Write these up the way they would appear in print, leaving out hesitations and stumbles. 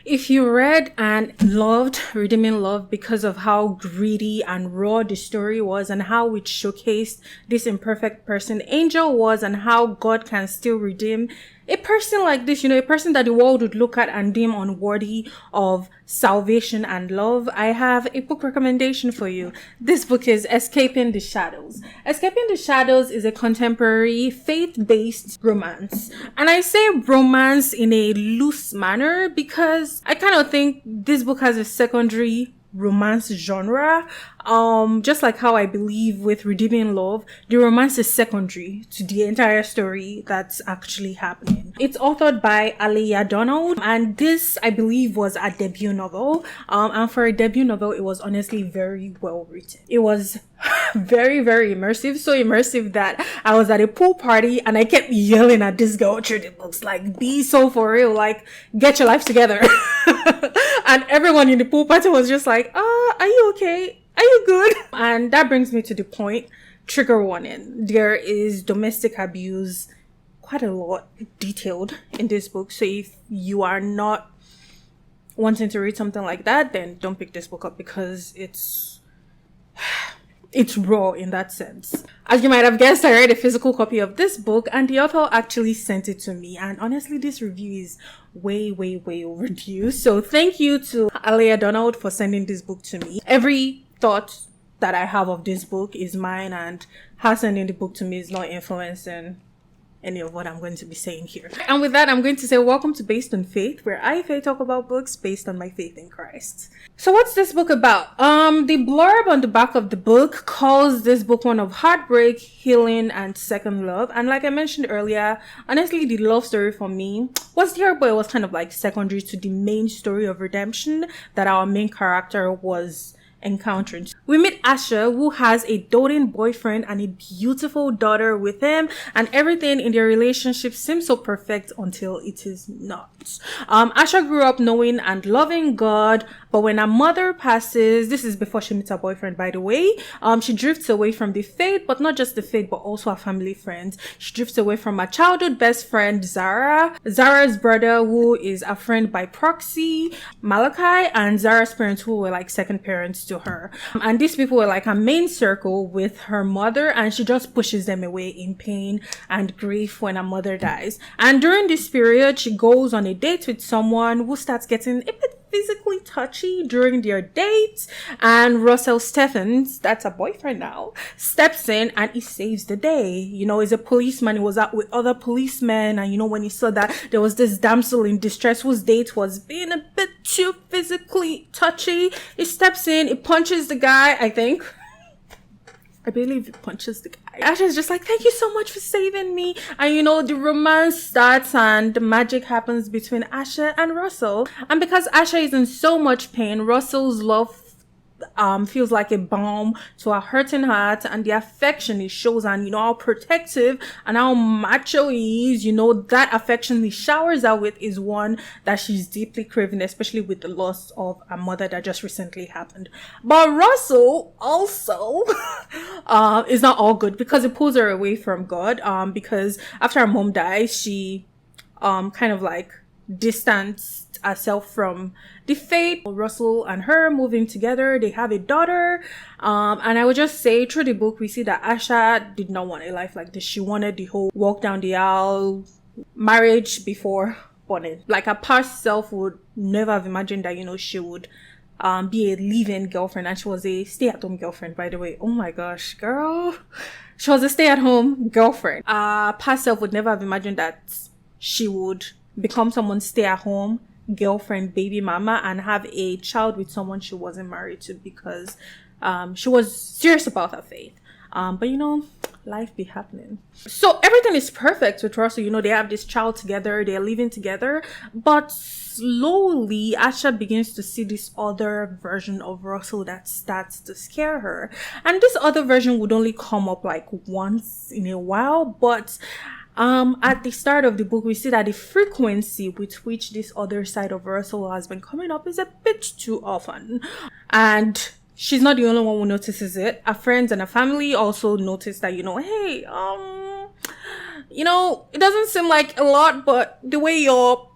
If you read and loved Redeeming Love because of how gritty and raw the story was and how it showcased this imperfect person Angel was and how God can still redeem a person like this, a person that the world would look at and deem unworthy of salvation and love, I have a book recommendation for you. This book is Escaping the Shadows. Escaping the Shadows is a contemporary faith-based romance. And I say romance in a loose manner because I kind of think this book has a secondary romance genre. Just like how I believe with Redeeming Love, the romance is secondary to the entire story that's actually happening. It's authored by Aleah Donald, and this, I believe, was a debut novel. And for a debut novel, it was honestly very well written. It was very, very immersive. So immersive that I was at a pool party and I kept yelling at this girl through the books, like, be so for real, like, get your life together. And everyone in the pool party was just like, are you okay? Are you good? And that brings me to the point. Trigger warning. There is domestic abuse, quite a lot detailed in this book. So if you are not wanting to read something like that, then don't pick this book up because it's raw in that sense. As you might have guessed, I read a physical copy of this book and the author actually sent it to me. And honestly, this review is way, way, way overdue. So thank you to Aleah Donald for sending this book to me. Every thought that I have of this book is mine, and her sending the book to me is not influencing any of what I'm going to be saying here. And with that, I'm going to say welcome to Based on Faith, where I, Faith, talk about books based on my faith in Christ. So what's this book about? The blurb on the back of the book calls this book one of heartbreak, healing, and second love. And like I mentioned earlier, honestly, the love story for me was there, but it was kind of like secondary to the main story of redemption that our main character was encountering. We meet Asha, who has a doting boyfriend and a beautiful daughter with him, and everything in their relationship seems so perfect until it is not. Asha grew up knowing and loving God, but when her mother passes, this is before she meets her boyfriend, by the way, she drifts away from the faith, but not just the faith, but also her family friends. She drifts away from her childhood best friend, Zara's brother, who is a friend by proxy, Malachi, and Zara's parents, who were like second parents to her. And these people were like her main circle with her mother, and she just pushes them away in pain and grief when her mother dies. And during this period, she goes on a date with someone who starts getting a bit physically touchy during their date, and Russell Stephens, that's a boyfriend now, steps in and he saves the day. He's a policeman. He was out with other policemen, and when he saw that there was this damsel in distress whose date was being a bit too physically touchy, he steps in, he punches the guy, I believe he punches the guy. Asha's just like, thank you so much for saving me. And the romance starts and the magic happens between Asha and Russell. And because Asha is in so much pain, Russell's love feels like a balm to her hurting heart, and the affection he shows, and how protective and how macho he is, that affection he showers her with is one that she's deeply craving, especially with the loss of a mother that just recently happened. But Russell also is not all good because it pulls her away from God, because after her mom dies, she kind of like distanced herself from the faith. Russell and her moving together, they have a daughter, and I would just say through the book we see that Asha did not want a life like this. She wanted the whole walk down the aisle, marriage before born. Like her past self would never have imagined that she would be a live-in girlfriend, and she was a stay-at-home girlfriend, by the way. Oh my gosh, girl, she was a stay-at-home girlfriend. Past self would never have imagined that she would become someone's stay-at-home girlfriend, baby mama, and have a child with someone she wasn't married to, because she was serious about her faith. But life be happening. So everything is perfect with Russell. They have this child together, they're living together, but slowly Asha begins to see this other version of Russell that starts to scare her. And this other version would only come up like once in a while, but at the start of the book, we see that the frequency with which this other side of Russell has been coming up is a bit too often. And she's not the only one who notices it. Her friends and her family also notice that, hey, it doesn't seem like a lot, but the way you're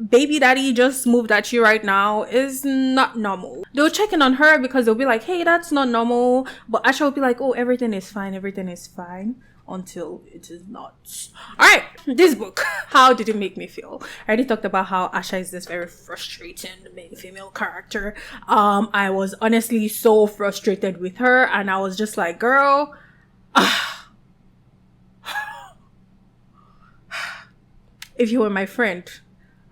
baby daddy just moved at you right now is not normal. They'll check in on her because they'll be like, hey, that's not normal. But Asha will be like, oh, everything is fine, until it is not. All right, this book, how did it make me feel? I already talked about how Asha is this very frustrating main female character. I was honestly so frustrated with her, and I was just like, girl, if you were my friend,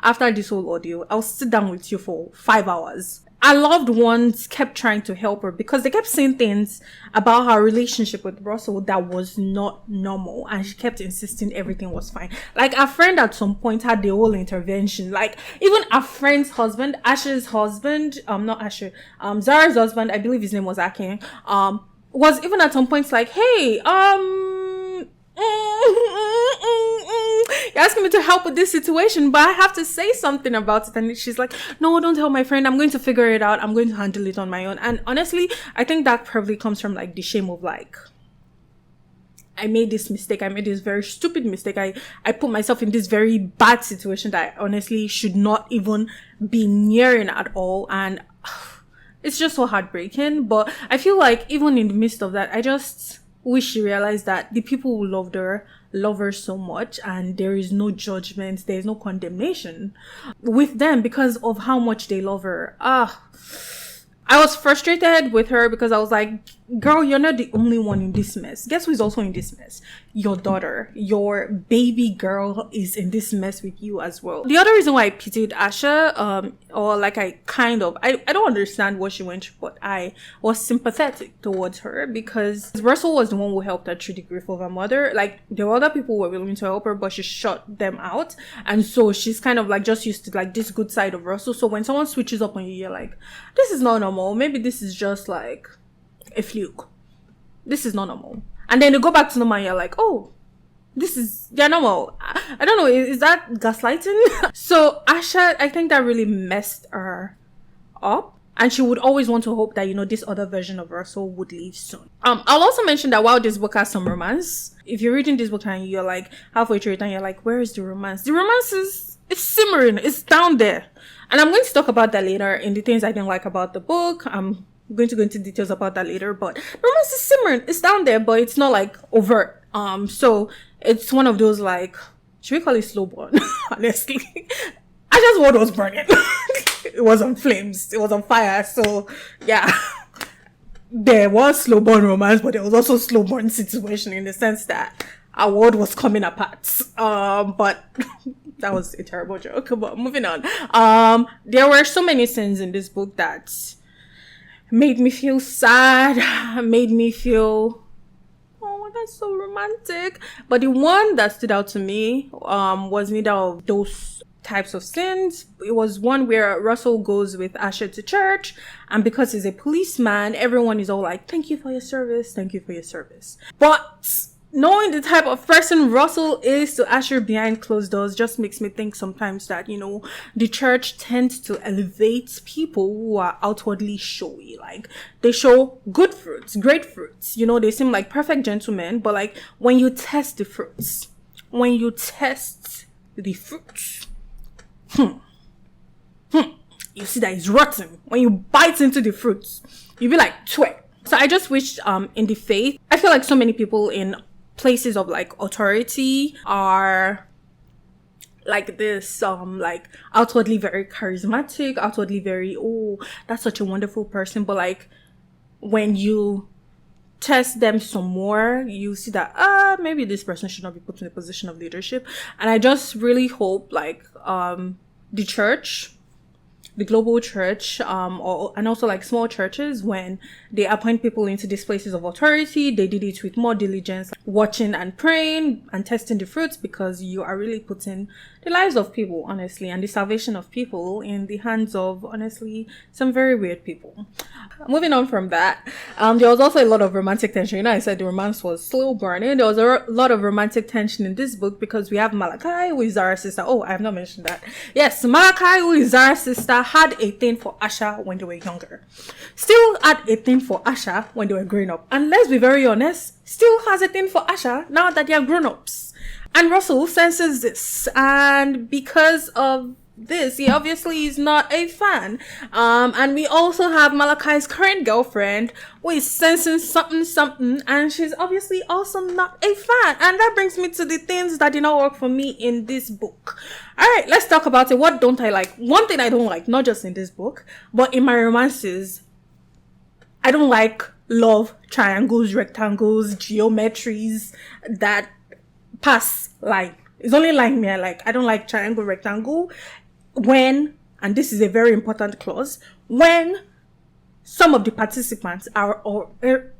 after this whole audio, I'll sit down with you for 5 hours. Our loved ones kept trying to help her because they kept saying things about her relationship with Russell that was not normal, and she kept insisting everything was fine. Like, our friend at some point had the whole intervention. Like, even our friend's husband, Asha's husband, not Asha, Zara's husband, I believe his name was Akin, was even at some points like, hey, you're asking me to help with this situation, but I have to say something about it. And she's like, no, don't tell my friend. I'm going to figure it out. I'm going to handle it on my own. And honestly, I think that probably comes from like the shame of like, I made this mistake. I made this very stupid mistake. I put myself in this very bad situation that I honestly should not even be nearing at all. And it's just so heartbreaking. But I feel like even in the midst of that, I just wish she realized that the people who loved her love her so much, and there is no judgment, there is no condemnation with them because of how much they love her. I was frustrated with her because I was like, girl, you're not the only one in this mess. Guess who is also in this mess? Your daughter, your baby girl is in this mess with you as well. The other reason why I pitied Asha, or like I don't understand what she went through, but I was sympathetic towards her because Russell was the one who helped her through the grief of her mother. Like, there were other people who were willing to help her, but she shut them out. And so she's kind of like just used to like this good side of Russell. So when someone switches up on you, you're like, this is not normal. Maybe this is just like a fluke. This is not normal. And then they go back to normal and you're like, oh, they're normal. I don't know, is that gaslighting? So Asha, I think that really messed her up. And she would always want to hope that, this other version of Russell would leave soon. I'll also mention that while this book has some romance, if you're reading this book and you're like halfway through it and you're like, where is the romance? The romance it's simmering. It's down there. And I'm going to talk about that later in the things I didn't like about the book. I'm going to go into details about that later, but romance is simmering. It's down there, but it's not like overt. So it's one of those like, should we call it slow burn? Honestly, Asha's world was burning. It was on flames. It was on fire. So yeah, there was slow burn romance, but there was also slow burn situation in the sense that our world was coming apart. But that was a terrible joke. But moving on. There were so many scenes in this book that made me feel sad, made me feel, oh, that's so romantic. But the one that stood out to me was neither of those types of scenes. It was one where Russell goes with Asha to church, and because he's a policeman, everyone is all like, thank you for your service, thank you for your service. But knowing the type of person Russell is to Asha behind closed doors just makes me think sometimes that, the church tends to elevate people who are outwardly showy. Like, they show good fruits, great fruits. They seem like perfect gentlemen, but like, when you test the fruits, you see that it's rotten. When you bite into the fruits, you be like, twit. So I just wish, in the faith, I feel like so many people in places of like authority are like this, like outwardly very charismatic, outwardly very, oh, that's such a wonderful person. But like, when you test them some more, you see that, maybe this person should not be put in a position of leadership. And I just really hope like, the church, the global church, and also like small churches, when they appoint people into these places of authority, they did it with more diligence, watching and praying and testing the fruits, because you are really putting the lives of people, honestly, and the salvation of people in the hands of, honestly, some very weird people. Moving on from that, there was also a lot of romantic tension. I said the romance was slow burning. There was a lot of romantic tension in this book because we have Malachi, who is Zara's sister. Oh, I have not mentioned that. Yes, Malachi, who is Zara's sister, had a thing for Asha when they were younger. Still had a thing for Asha when they were growing up. And let's be very honest, still has a thing for Asha now that they are grown-ups. And Russell senses this. And because of this. He obviously is not a fan. And we also have Malachi's current girlfriend who is sensing something, and she's obviously also not a fan. And that brings me to the things that did not work for me in this book. All right, let's talk about it. What don't I like? One thing I don't like, not just in this book, but in my romances, I don't like love triangles, rectangles, geometries that pass line. It's only line me I like. I don't like triangle, rectangle. When, and this is a very important clause, when some of the participants are when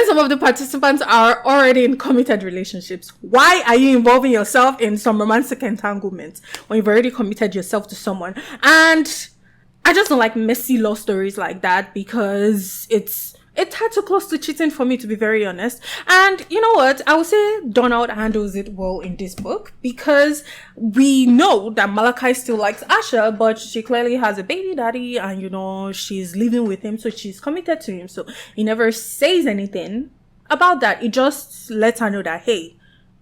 some of the participants are already in committed relationships. Why are you involving yourself in some romantic entanglement when you've already committed yourself to someone? And I just don't like messy love stories like that, because it's had too close to cheating for me, to be very honest. And you know what? I would say Donald handles it well in this book, because we know that Malachi still likes Asha, but she clearly has a baby daddy, and you know, she's living with him, so she's committed to him. So he never says anything about that. He just lets her know that, hey,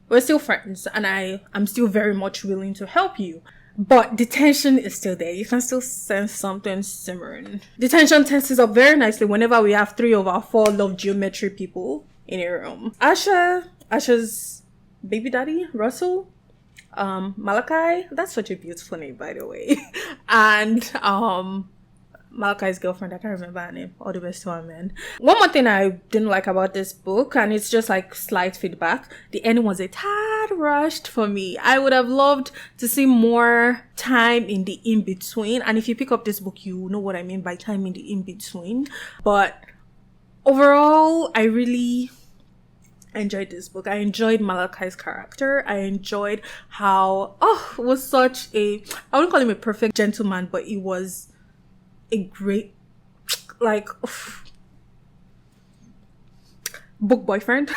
we're still friends, and I'm still very much willing to help you. But the tension is still there. You can still sense something simmering. The tension tenses up very nicely whenever we have 3 of our 4 love geometry people in a room. Asha's baby daddy, Russell, Malachi, that's such a beautiful name, by the way. And Malachi's girlfriend, I can't remember her name. All the best to her, man. One more thing I didn't like about this book, and it's just like slight feedback, the ending was a tad rushed for me. I would have loved to see more time in the in-between. And if you pick up this book, you know what I mean by time in the in-between. But overall, I really enjoyed this book. I enjoyed Malachi's character. I enjoyed how, it was such I wouldn't call him a perfect gentleman, but he was a great, book boyfriend.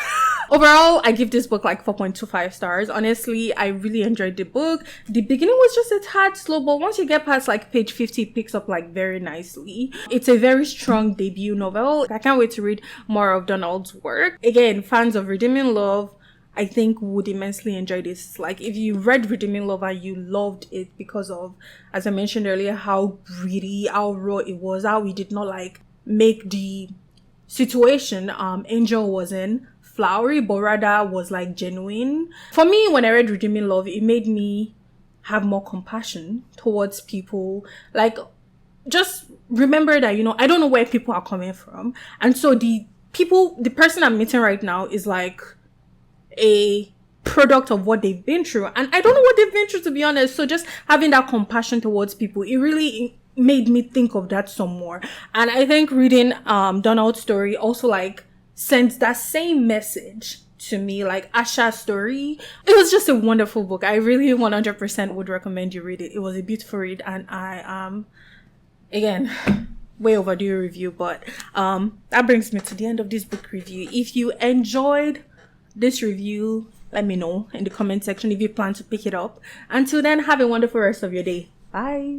Overall, I give this book like 4.25 stars. Honestly, I really enjoyed the book. The beginning was just a tad slow, but once you get past like page 50, it picks up like very nicely. It's a very strong debut novel. I can't wait to read more of Donald's work. Again, fans of Redeeming Love, I think, would immensely enjoy this. Like, if you read Redeeming Love and you loved it because of, as I mentioned earlier, how gritty, how raw it was, how we did not make the situation Angel was in flowery, but rather was like genuine. For me, when I read Redeeming Love, it made me have more compassion towards people. Like, just remember that, I don't know where people are coming from. And so the person I'm meeting right now is like a product of what they've been through, and I don't know what they've been through, to be honest. So just having that compassion towards people, it really made me think of that some more. And I think reading Donald's story also sends that same message to me, like Asha's story. It was just a wonderful book. I really 100% would recommend you read it. It was a beautiful read, and I again, way overdue review, but that brings me to the end of this book review. If you enjoyed this review, let me know in the comment section if you plan to pick it up. Until then, have a wonderful rest of your day. Bye.